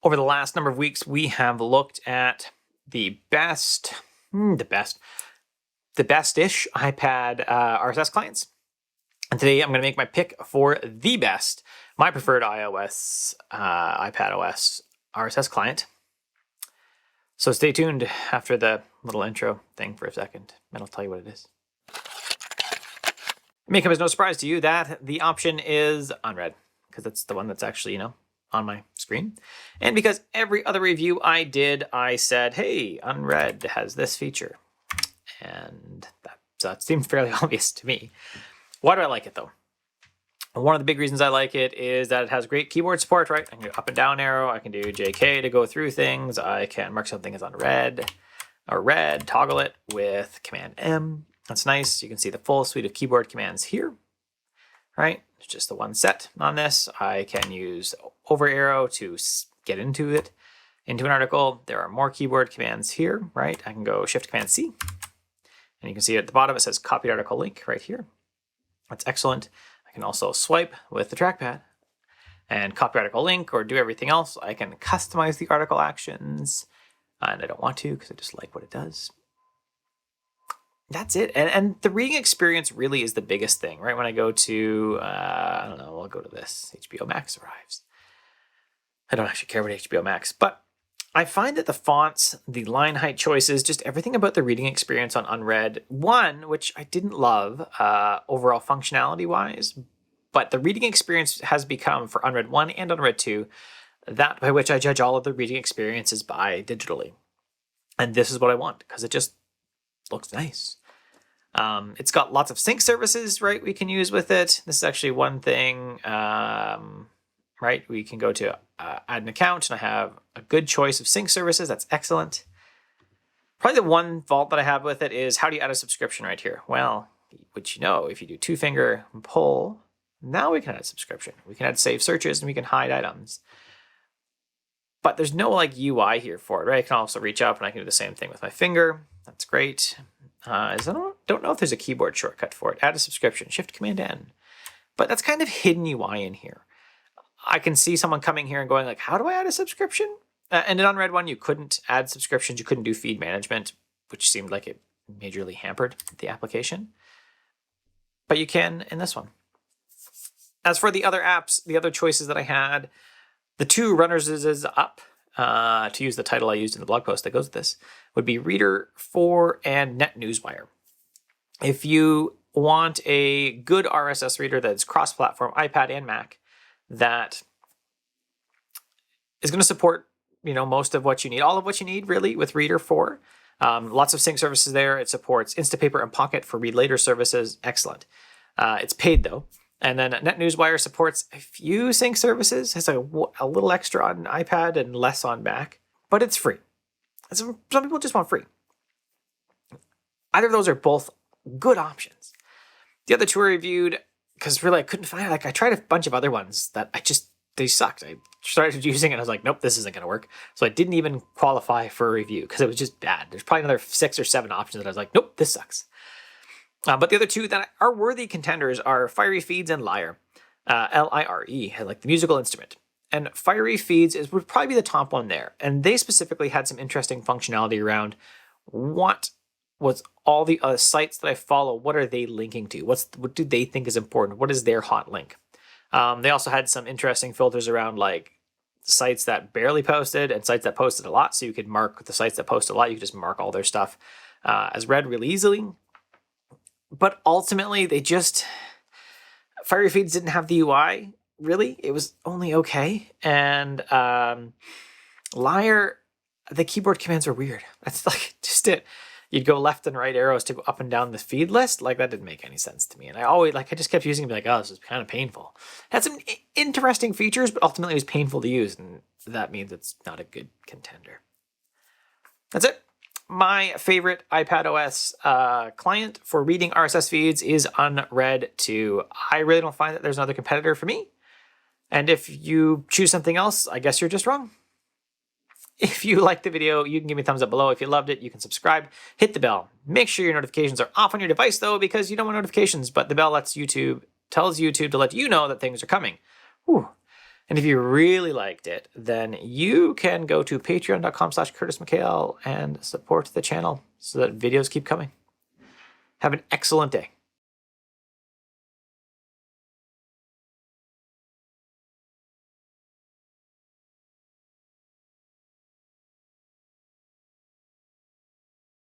Over the last number of weeks, we have looked at the best-ish iPad RSS clients. And today I'm going to make my pick for the best, my preferred iOS, iPadOS RSS client. So stay tuned after the little intro thing for a second, and I'll tell you what it is. It may come as no surprise to you that the option is Unread, because that's the one that's actually, on my screen. And because every other review I did, I said, hey, Unread has this feature. And that seemed fairly obvious to me. Why do I like it, though? One of the big reasons I like it is that it has great keyboard support, right? I can do up and down arrow. I can do JK to go through things. I can mark something as unread or read, toggle it with Command M. That's nice. You can see the full suite of keyboard commands here, right? It's just the one set on this. I can use over arrow to get into an article. There are more keyboard commands here, right? I can go Shift Command C, and you can see at the bottom it says copied article link right here. That's excellent. I can also swipe with the trackpad and copy article link or do everything else. I can customize the article actions, and I don't want to because I just like what it does. That's it. And the reading experience really is the biggest thing, right? When I go to, I don't know, I'll go to this. HBO Max arrives. I don't actually care about HBO Max, but I find that the fonts, the line height choices, just everything about the reading experience on Unread, one, which I didn't love overall functionality-wise, but the reading experience has become, for Unread 1 and Unread 2, that by which I judge all of the reading experiences by digitally. And this is what I want, because it just looks nice. It's got lots of sync services, right, we can use with it. This is actually one thing, right? We can go to add an account, and I have a good choice of sync services. That's excellent. Probably the one fault that I have with it is how do you add a subscription right here? Well, which if you do two-finger pull, now we can add a subscription. We can add save searches, and we can hide items. But there's no UI here for it, right? I can also reach up, and I can do the same thing with my finger. That's great. I don't know if there's a keyboard shortcut for it. Add a subscription, Shift Command N. But that's kind of hidden UI in here. I can see someone coming here and going how do I add a subscription? And in Unread 1, you couldn't add subscriptions. You couldn't do feed management, which seemed like it majorly hampered the application. But you can in this one. As for the other apps, the other choices that I had, the two runners is up, to use the title I used in the blog post that goes with this, would be Reader 4 and NetNewsWire. If you want a good RSS reader that's cross-platform, iPad and Mac, that is going to support, most of what you need, all of what you need really with Reader 4. Lots of sync services there. It supports Instapaper and Pocket for read later services. Excellent. It's paid though. And then NetNewsWire supports a few sync services. Has a little extra on iPad and less on Mac, but it's free. Some people just want free. Either of those are both good options. The other two I reviewed because really I couldn't find I tried a bunch of other ones that they sucked. I started using it and I was like, nope, this isn't going to work. So I didn't even qualify for a review because it was just bad. There's probably another 6 or 7 options that I was like, nope, this sucks. But the other two that are worthy contenders are Fiery Feeds and Lyre. L-I-R-E, like the musical instrument. And Fiery Feeds would probably be the top one there. And they specifically had some interesting functionality around what was all the other sites that I follow, what are they linking to? What do they think is important? What is their hot link? They also had some interesting filters around sites that barely posted and sites that posted a lot. So you could mark the sites that post a lot. You could just mark all their stuff as read really easily. But ultimately, Fiery Feeds didn't have the UI, really. It was only okay. And Lyre, the keyboard commands were weird. That's just it. You'd go left and right arrows to go up and down the feed list. That didn't make any sense to me. And I just kept using it and be oh, this is kind of painful. It had some interesting features, but ultimately it was painful to use. And that means it's not a good contender. That's it. My favorite iPadOS client for reading RSS feeds is Unread 2. I really don't find that there's another competitor for me. And if you choose something else, I guess you're just wrong. If you liked the video, you can give me a thumbs up below. If you loved it, you can subscribe. Hit the bell. Make sure your notifications are off on your device, though, because you don't want notifications, but the bell tells YouTube to let you know that things are coming. Whew. And if you really liked it, then you can go to patreon.com/CurtisMcHale and support the channel so that videos keep coming. Have an excellent day.